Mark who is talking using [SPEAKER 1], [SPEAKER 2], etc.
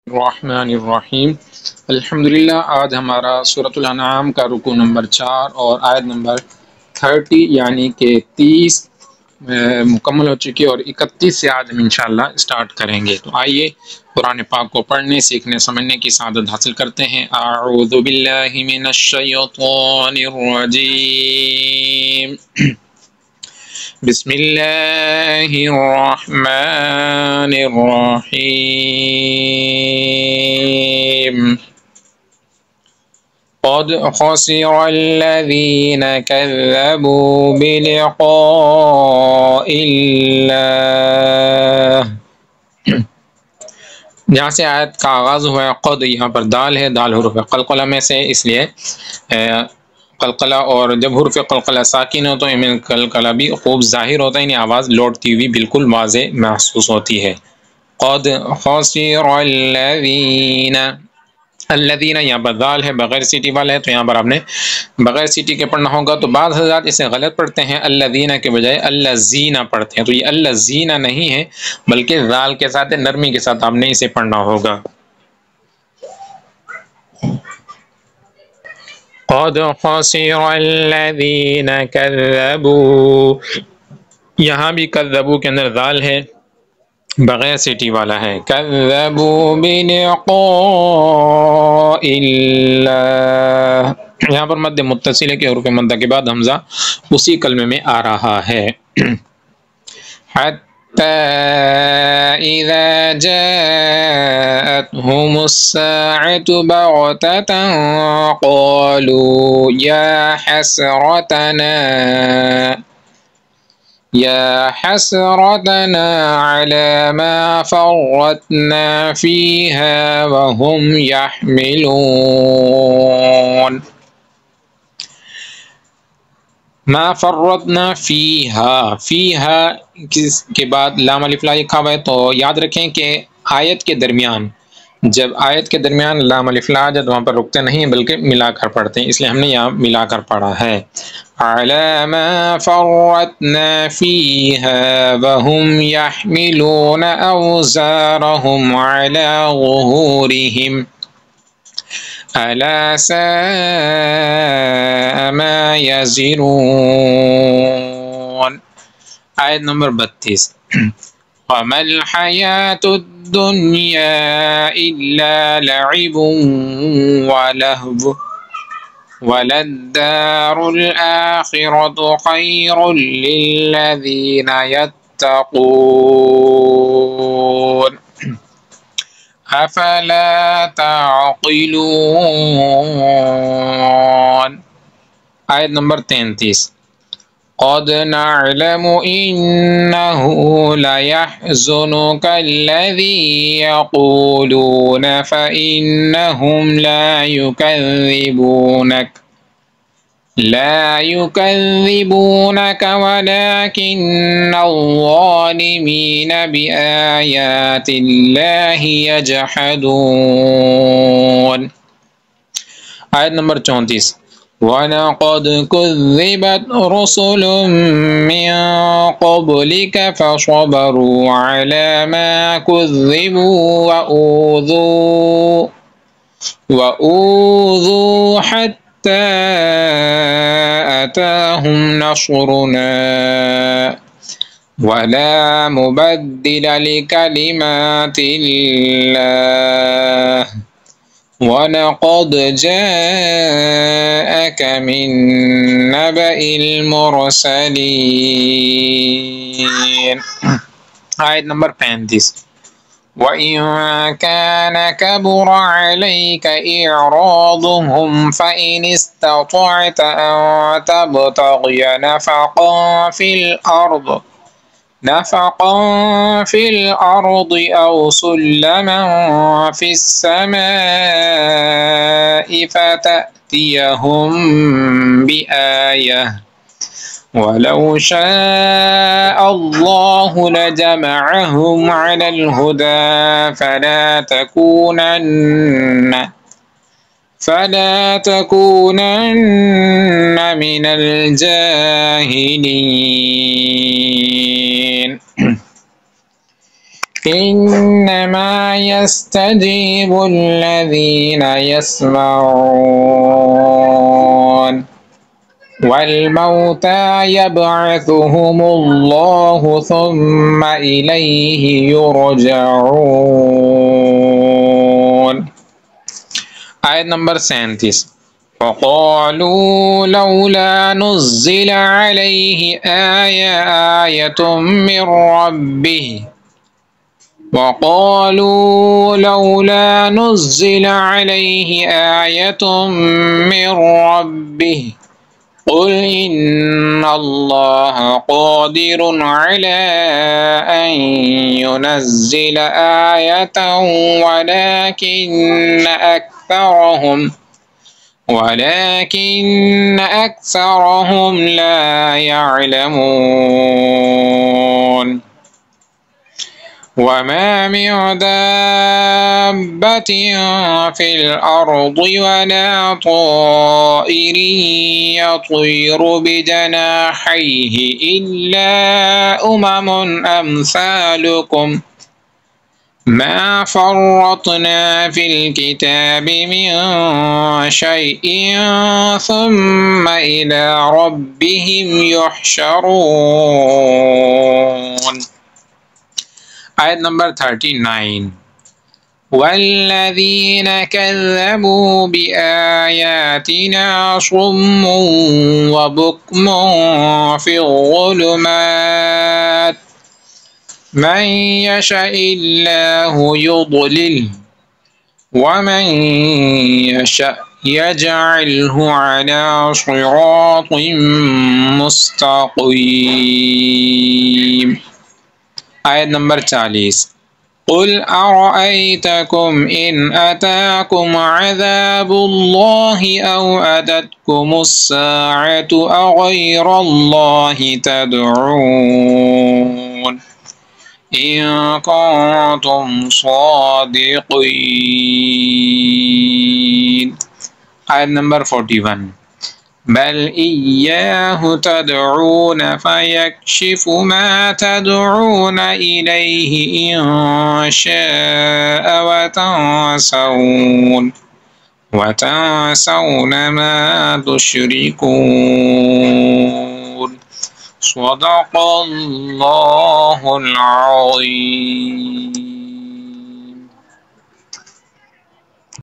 [SPEAKER 1] रहमानिर्रहीम। अल्हम्दुलिल्लाह। आज हमारा सूरतुल अनआम का रुकू नंबर 4 और आयत नंबर 30 यानी कि 30 मुकम्मल हो चुकी है और 31 से आज हम इंशाअल्लाह स्टार्ट करेंगे। तो आइए कुरान पाक को पढ़ने, सीखने, समझने की सआदत हासिल करते हैं। अऊज़ु बिल्लाहि मिनश शैतानिर रजीम। बिस्मिल्लाहिर्रहमानिर्रहीम। क़द ख़सिरल्लज़ीन कज़्ज़बू बिलिक़ाइल्लाह। जहाँ से आयत का आगाज़ हुआ है, क़द यहाँ पर दाल है, दाल हुरूफ़ क़लक़ला में से, इसलिए क़लक़ला, और जब हुरूफ़ क़लक़ला साकिन हो तो इनमें क़लक़ला भी खूब ज़ाहिर होता है, यानी आवाज़ लौटती हुई बिल्कुल वाज़े महसूस होती है। क़द ख़सिरल्लज़ीन, अल्लज़ीना यहाँ पर दाल है, बग़ैर सीटी वाला है, तो यहाँ पर आपने बग़ैर सीटी के पढ़ना होगा। तो बाज़ हज़रात इसे गलत पढ़ते हैं, अल्लज़ीना के बजाय अल्लज़ीना पढ़ते हैं। तो ये अल्लज़ीना नहीं है, बल्कि ज़ाल के साथ नरमी के साथ आपने इसे पढ़ना होगा। क़द ख़सिरल्लज़ीना कज़्ज़बू, यहाँ भी कज़्ज़बू के अंदर ज़ाल है, बग़ैर सीटी वाला है। कज़्ज़बू बिलिक़ाइल्लाह, यहाँ पर मद्द मुत्तसिल के हुरूफ़ मद्दा के बाद हमज़ा उसी कलमे में आ रहा है। हत्ता इज़ा जाअतहुमुस्साअतु बग़ततन क़ालू या हसरतना अला मा फ़र्रतना फ़ीहा वहुम यहमिलून। मा फ़र्रतना फ़ीहा, फ़ीहा के बाद लाम अलिफ़ ला लिखा हुआ है, तो याद रखें कि आयत के दरमियान, जब आयत के दरमियान लाम अलिफ़ ला आ जाए तो वहाँ पर रुकते नहीं हैं, बल्कि मिलाकर पढ़ते हैं, इसलिए हमने यहाँ मिलाकर पढ़ा है। अला मा फ़र्रतना फ़ीहा वहुम यहमिलून औज़ारहुम अला ज़ुहूरिहिम अला साअ मा यज़िरून। आयत नंबर 32। वमल हयातुद दुनिया इल्ला लइबुन व लहव वलद्दारुल आखिरतु खैरुल लिल्लज़ीना यत्तक़ून अफला ताक़िलून। आयत नंबर 33। क़द नअलमु इन्नहु लयहज़ुनुकल्लज़ी यक़ूलून फ़इन्नहुम ला युकज़्ज़िबूनक वलाकिन्नज़्ज़ालिमीन बिआयातिल्लाहि यजहदून। आयत नंबर 34। वलक़द कुज़्ज़िबत रुसुलुम मिन क़ब्लिक फ़सबरू अला मा कुज़्ज़िबू वऊज़ू हत्ता अताहुम नस्रुना वला मुबद्दिल लिकलिमातिल्लाह वलक़द जाअक मिन नबइल मुरसलीन। आयत नंबर 35। वइन कान कबुर अलैक इअरादुहुम फ़इन इस्ततअत अन तबतग़िय नफ़क़न फ़िल अर्द औ सुल्लमन फ़िस्समाइ फ़तअतियहुम बिआयह वलौ शाअ अल्लाहु लजमअहुम अलल हुदा फला तकूनन्न मिनल जाहिलीन। इन्नमा यस्तजीबुल्लज़ीना यस्मऊन वल्मौता यबअथुहुमुल्लाहु सुम्मा इलैहि युरजऊन। आयत नंबर 37। फ़क़ालू लौला नुज़्ज़िल अलैहि आयतुम मिर रब्बिह वक़ालू लौला नुज़्ज़िल अलैहि आयतुम मिर रब्बिह क़ुल इन्नल्लाह क़ादिरुन अला अन युनज़्ज़िल आयतन वलाकिन्न अक्सरहुम ला यअलमून। वमा मिन दाब्बतिन फिल अर्दि वला ताइरिन यतीरु बिजनाहिहि इल्ला उममुन अम्सालुकुम मा फ़र्रतना फ़िल किताबि मिन शैइन सुम्मा इला रब्बिहिम युहशरून। आयत नंबर 39। वल्लज़ीन कज़्ज़बू बिआयातिना सुम्मुन व बुक्मुन फ़िज़्ज़ुलुमात मन यशइल्लाहु युضलिल्हु वमन यशअ यजअल्हु अला सिरातिन मुस्तक़ीम। आयत नंबर 40। क़ुल अरअयतकुम इन अताकुम अज़ाबुल्लाहि औ अततकुमुस्साअतु अग़ैरल्लाहि तदऊन इन कुंतुम सादिक़ीन। आयत नंबर 41। बल इय्याहु तदऊन फयक्शिफु मा तदऊन इलैहि इन शाअ वतंसौन मा तुश्रिकून। सदक़ल्लाहुल अज़ीम।